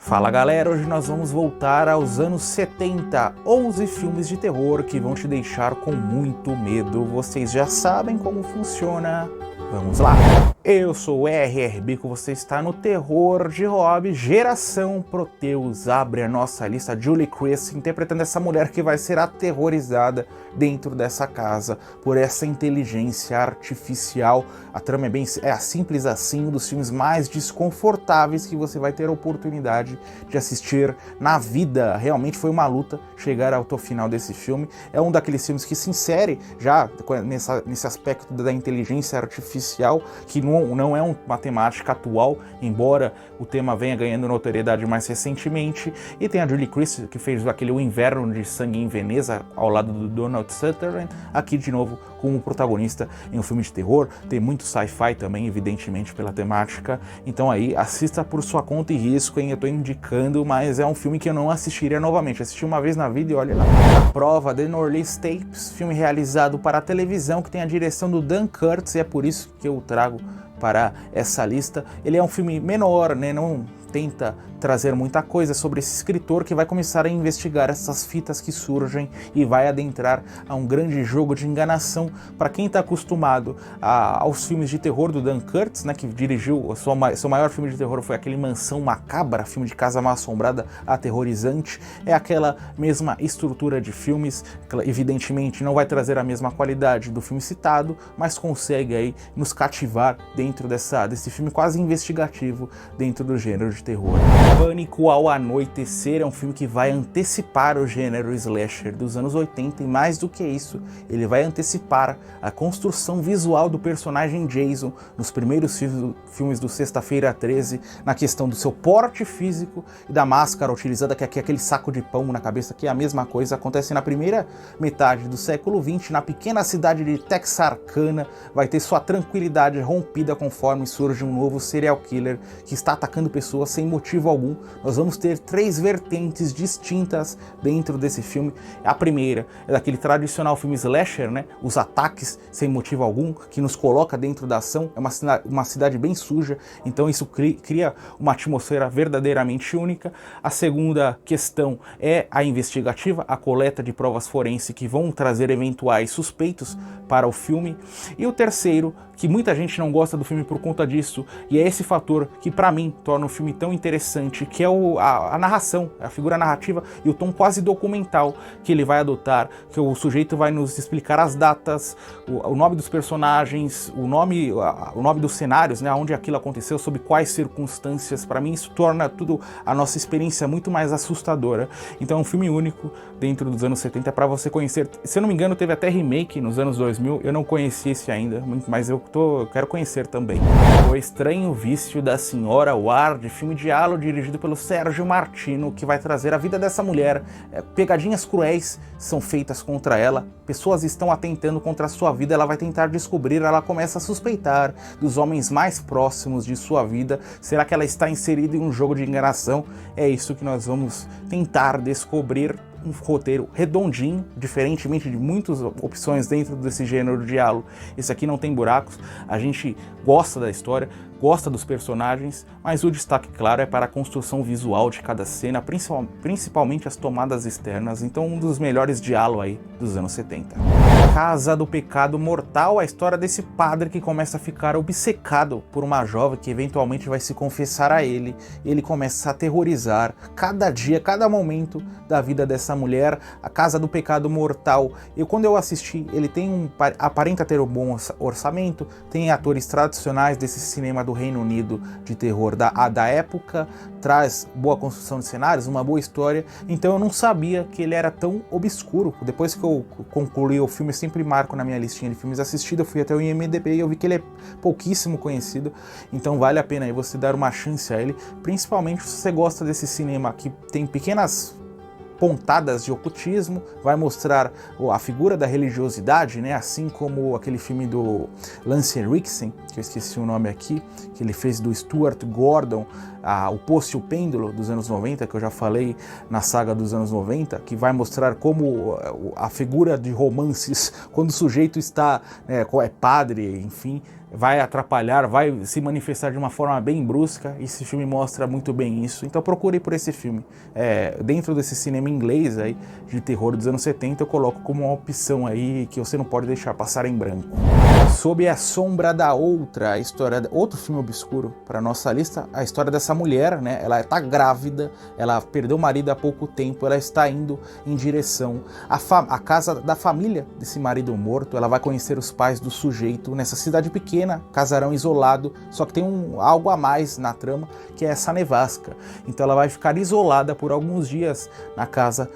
Fala galera, hoje nós vamos voltar aos anos 70, 11 filmes de terror que vão te deixar com muito medo. Vocês já sabem como funciona, vamos lá! Eu sou o R.R. Bico, você está no Terror de Hobby, Geração Proteus. Abre a nossa lista, Julie Chris interpretando essa mulher que vai ser aterrorizada dentro dessa casa por essa inteligência artificial. A trama é simples assim, um dos filmes mais desconfortáveis que você vai ter a oportunidade de assistir na vida. Realmente foi uma luta chegar ao final desse filme. É um daqueles filmes que se insere já nesse aspecto da inteligência artificial, que não é uma temática atual, embora o tema venha ganhando notoriedade mais recentemente. E tem a Julie Chris, que fez aquele O Inverno de Sangue em Veneza, ao lado do Donald Sutherland, aqui de novo como protagonista em um filme de terror. Tem muito sci-fi também, evidentemente, pela temática. Então aí, assista por sua conta e risco, hein? Eu tô indicando, mas é um filme que eu não assistiria novamente. Assisti uma vez na vida e olha lá. A Prova, The Norlys Tapes, filme realizado para a televisão, que tem a direção do Dan Curtis, e é por isso que eu trago para essa lista. Ele é um filme menor, né? Não tenta trazer muita coisa sobre esse escritor que vai começar a investigar essas fitas que surgem e vai adentrar a um grande jogo de enganação. Para quem está acostumado aos filmes de terror do Dan Curtis, né, que dirigiu, seu maior filme de terror foi aquele Mansão Macabra, filme de casa mal assombrada, aterrorizante. É aquela mesma estrutura de filmes, evidentemente não vai trazer a mesma qualidade do filme citado, mas consegue aí nos cativar dentro desse filme quase investigativo dentro do gênero de terror. Pânico ao Anoitecer é um filme que vai antecipar o gênero slasher dos anos 80 e mais do que isso, ele vai antecipar a construção visual do personagem Jason nos primeiros filmes do Sexta-feira 13, na questão do seu porte físico e da máscara utilizada, que é aquele saco de pão na cabeça, que é a mesma coisa, acontece na primeira metade do século XX, na pequena cidade de Texarkana, vai ter sua tranquilidade rompida conforme surge um novo serial killer que está atacando pessoas sem motivo algum. Nós vamos ter três vertentes distintas dentro desse filme. A primeira é daquele tradicional filme slasher, né? Os ataques sem motivo algum, que nos coloca dentro da ação. É uma cidade bem suja, então isso cria uma atmosfera verdadeiramente única. A segunda questão é a investigativa, a coleta de provas forenses que vão trazer eventuais suspeitos para o filme. E o terceiro, que muita gente não gosta do filme por conta disso, e é esse fator que para mim torna o filme tão interessante, que é a narração, a figura narrativa e o tom quase documental que ele vai adotar, que o sujeito vai nos explicar as datas, o nome dos personagens, o nome dos cenários, né, onde aquilo aconteceu, sob quais circunstâncias. Para mim isso torna tudo a nossa experiência muito mais assustadora. Então é um filme único dentro dos anos 70 para você conhecer. Se eu não me engano, teve até remake nos anos 2000, eu não conheci esse ainda, mas eu quero conhecer também. O Estranho Vício da Senhora Ward, filme de halo dirigido pelo Sérgio Martino, que vai trazer a vida dessa mulher. Pegadinhas cruéis são feitas contra ela, pessoas estão atentando contra a sua vida, ela vai tentar descobrir, ela começa a suspeitar dos homens mais próximos de sua vida. Será que ela está inserida em um jogo de enganação? É isso que nós vamos tentar descobrir. Um roteiro redondinho, diferentemente de muitas opções dentro desse gênero de halo. Esse aqui não tem buracos, a gente gosta da história, gosta dos personagens, mas o destaque, claro, é para a construção visual de cada cena, principalmente as tomadas externas. Então um dos melhores de halo aí dos anos 70. Casa do Pecado Mortal, a história desse padre que começa a ficar obcecado por uma jovem que eventualmente vai se confessar a ele. Ele começa a aterrorizar cada dia, cada momento da vida dessa mulher. A Casa do Pecado Mortal, quando eu assisti, ele aparenta ter um bom orçamento, tem atores tradicionais desse cinema do Reino Unido de terror da época, traz boa construção de cenários, uma boa história. Então eu não sabia que ele era tão obscuro. Depois que eu concluí o filme, eu sempre marco na minha listinha de filmes assistidos, eu fui até o IMDb e eu vi que ele é pouquíssimo conhecido. Então vale a pena aí você dar uma chance a ele, principalmente se você gosta desse cinema que tem pequenas pontadas de ocultismo, vai mostrar a figura da religiosidade, né? Assim como aquele filme do Lance Henriksen, que eu esqueci o nome aqui, que ele fez do Stuart Gordon, O Poço e o Pêndulo dos anos 90, que eu já falei na saga dos anos 90, que vai mostrar como a figura de romances, quando o sujeito está, é padre, enfim, vai atrapalhar, vai se manifestar de uma forma bem brusca. Esse filme mostra muito bem isso, então procure por esse filme. Dentro desse cinema inglês aí, de terror dos anos 70, eu coloco como uma opção aí que você não pode deixar passar em branco. Sob a Sombra da Outra, a história, outro filme obscuro para nossa lista, a história dessa mulher, né? Ela está grávida, ela perdeu o marido há pouco tempo, ela está indo em direção à casa da família desse marido morto. Ela vai conhecer os pais do sujeito nessa cidade pequena, casarão isolado, só que tem algo a mais na trama, que é essa nevasca. Então ela vai ficar isolada por alguns dias na casa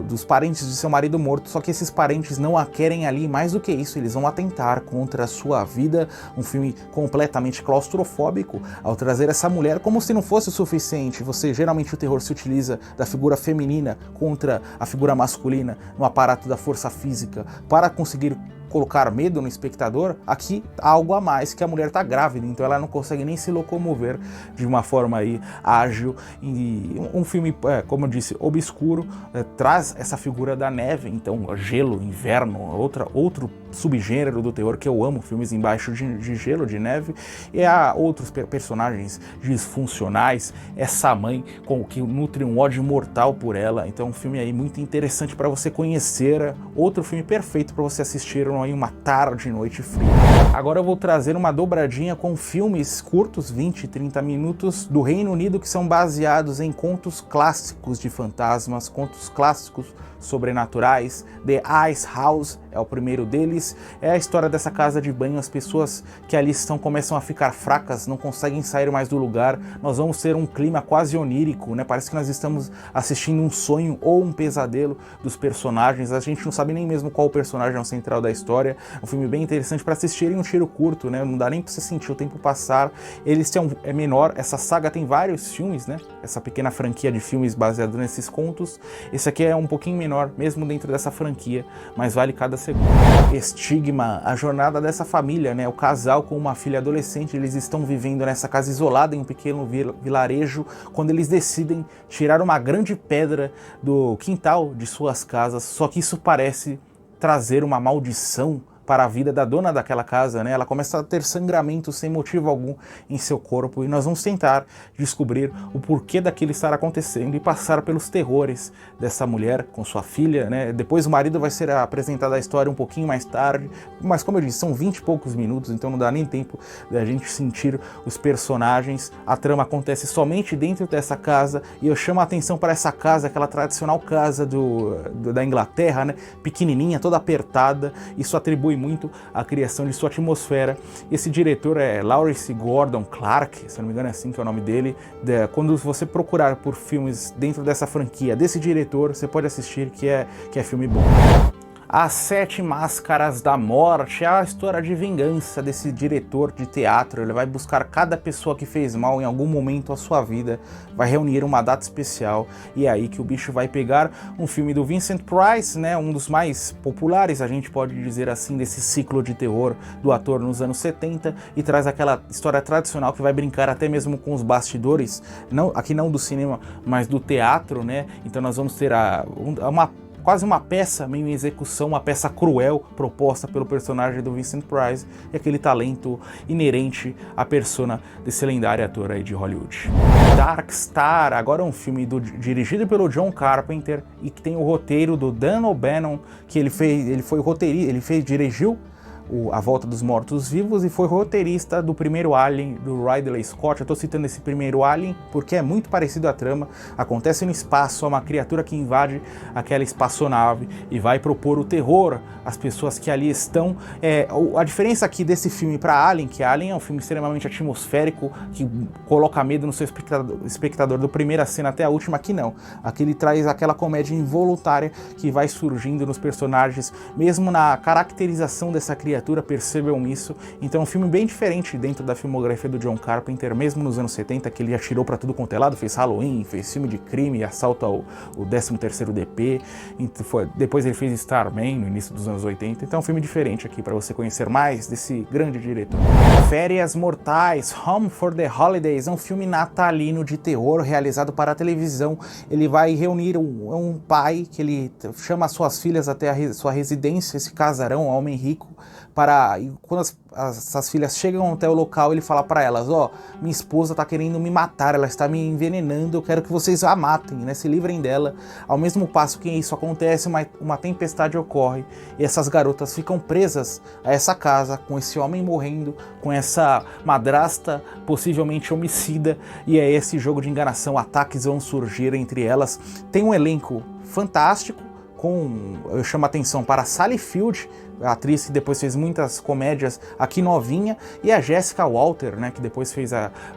dos parentes de seu marido morto, só que esses parentes não a querem ali. Mais do que isso, eles vão atentar contra a sua vida. Um filme completamente claustrofóbico, ao trazer essa mulher como se não fosse o suficiente. Geralmente o terror se utiliza da figura feminina contra a figura masculina no aparato da força física para conseguir colocar medo no espectador. Aqui há algo a mais, que a mulher está grávida, então ela não consegue nem se locomover de uma forma aí ágil. E um filme, como eu disse, obscuro, traz essa figura da neve, então gelo, inverno, outro subgênero do terror que eu amo, filmes embaixo de gelo, de neve. E há outros personagens disfuncionais, essa mãe que nutre um ódio mortal por ela. Então um filme aí muito interessante para você conhecer, outro filme perfeito para você assistir em uma tarde, noite fria. Agora eu vou trazer uma dobradinha com filmes curtos, 20 e 30 minutos, do Reino Unido, que são baseados em contos clássicos de fantasmas, contos clássicos sobrenaturais. The Ice House é o primeiro deles. É a história dessa casa de banho. As pessoas que ali estão começam a ficar fracas, não conseguem sair mais do lugar. Nós vamos ter um clima quase onírico, né? Parece que nós estamos assistindo um sonho ou um pesadelo dos personagens. A gente não sabe nem mesmo qual o personagem é o central da história. É um filme bem interessante para assistir em um tiro curto, né? Não dá nem para você sentir o tempo passar. É menor. Essa saga tem vários filmes, né? Essa pequena franquia de filmes baseado nesses contos. Esse aqui é um pouquinho menor, mesmo dentro dessa franquia, mas vale cada segundo. Estigma, a jornada dessa família, né? O casal com uma filha adolescente, eles estão vivendo nessa casa isolada em um pequeno vilarejo, quando eles decidem tirar uma grande pedra do quintal de suas casas, só que isso parece trazer uma maldição para a vida da dona daquela casa, né? Ela começa a ter sangramento sem motivo algum em seu corpo, e nós vamos tentar descobrir o porquê daquilo estar acontecendo e passar pelos terrores dessa mulher com sua filha, né? Depois o marido vai ser apresentado a história um pouquinho mais tarde, mas como eu disse, são 20 e poucos minutos, então não dá nem tempo da gente sentir os personagens. A trama acontece somente dentro dessa casa, e eu chamo a atenção para essa casa, aquela tradicional casa da Inglaterra, né? Pequenininha, toda apertada. Isso atribui muito à criação de sua atmosfera. Esse diretor é Lawrence Gordon Clark, se não me engano é assim que é o nome dele. Quando você procurar por filmes dentro dessa franquia desse diretor, você pode assistir, que é filme bom. As Sete Máscaras da Morte é a história de vingança desse diretor de teatro. Ele vai buscar cada pessoa que fez mal em algum momento da sua vida, vai reunir uma data especial, e é aí que o bicho vai pegar. Um filme do Vincent Price, né, um dos mais populares, a gente pode dizer assim, desse ciclo de terror do ator nos anos 70, e traz aquela história tradicional que vai brincar até mesmo com os bastidores, aqui não do cinema, mas do teatro, né? Então nós vamos ter quase uma peça meio em execução, uma peça cruel proposta pelo personagem do Vincent Price, e aquele talento inerente à persona desse lendário ator aí de Hollywood. Dark Star, agora é um filme dirigido pelo John Carpenter, e que tem o roteiro do Dan O'Bannon, que dirigiu A Volta dos Mortos-Vivos e foi roteirista do primeiro Alien, do Ridley Scott. Eu tô citando esse primeiro Alien porque é muito parecido à trama. Acontece no espaço, há uma criatura que invade aquela espaçonave e vai propor o terror às pessoas que ali estão. A diferença aqui desse filme para Alien, que Alien é um filme extremamente atmosférico, que coloca medo no seu espectador da primeira cena até a última. Aqui não. Aqui ele traz aquela comédia involuntária que vai surgindo nos personagens, mesmo na caracterização dessa criatura, percebam isso. Então é um filme bem diferente dentro da filmografia do John Carpenter, mesmo nos anos 70, que ele atirou pra tudo quanto é lado, fez Halloween, fez filme de crime, assalto ao 13º DP, depois ele fez Starman no início dos anos 80, então é um filme diferente aqui para você conhecer mais desse grande diretor. Férias Mortais, Home for the Holidays, é um filme natalino de terror realizado para a televisão. Ele vai reunir um pai que ele chama suas filhas até a sua residência, esse casarão, um homem rico, e quando essas filhas chegam até o local, ele fala para elas, ó, minha esposa tá querendo me matar, ela está me envenenando, eu quero que vocês a matem, né, se livrem dela. Ao mesmo passo que isso acontece, uma tempestade ocorre e essas garotas ficam presas a essa casa, com esse homem morrendo, com essa madrasta possivelmente homicida, e é esse jogo de enganação, ataques vão surgir entre elas. Tem um elenco fantástico, eu chamo a atenção para Sally Field, a atriz que depois fez muitas comédias aqui novinha, e a Jessica Walter, né, que depois fez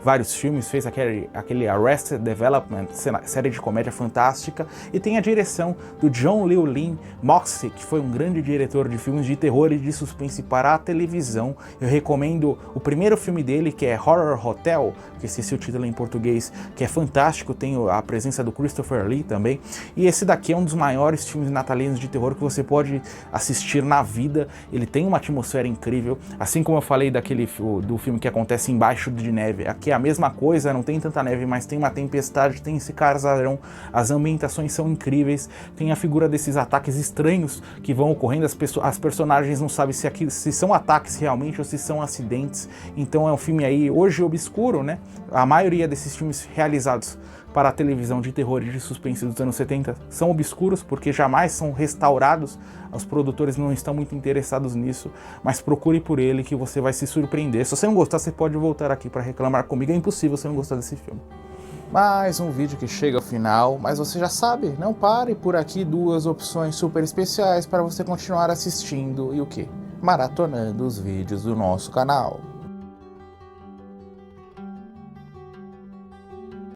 vários filmes, fez aquele Arrested Development, série de comédia fantástica, e tem a direção do John Llewellyn Moxey, que foi um grande diretor de filmes de terror e de suspense para a televisão. Eu recomendo o primeiro filme dele, que é Horror Hotel, que esqueci o título em português, que é fantástico, tem a presença do Christopher Lee também, e esse daqui é um dos maiores filmes natalinos de terror que você pode assistir na vida. Ele tem uma atmosfera incrível, assim como eu falei do filme que acontece embaixo de neve. Aqui é a mesma coisa, não tem tanta neve, mas tem uma tempestade, tem esse casarão, as ambientações são incríveis, tem a figura desses ataques estranhos que vão ocorrendo, as personagens não sabem se são ataques realmente ou se são acidentes. Então é um filme aí hoje obscuro, né? A maioria desses filmes realizados para a televisão de terror e de suspense dos anos 70 são obscuros, porque jamais são restaurados, os produtores não estão muito interessados nisso, mas procure por ele que você vai se surpreender. Se você não gostar, você pode voltar aqui para reclamar comigo, é impossível você não gostar desse filme. Mais um vídeo que chega ao final, mas você já sabe, não pare por aqui, 2 opções super especiais para você continuar assistindo e o quê? Maratonando os vídeos do nosso canal.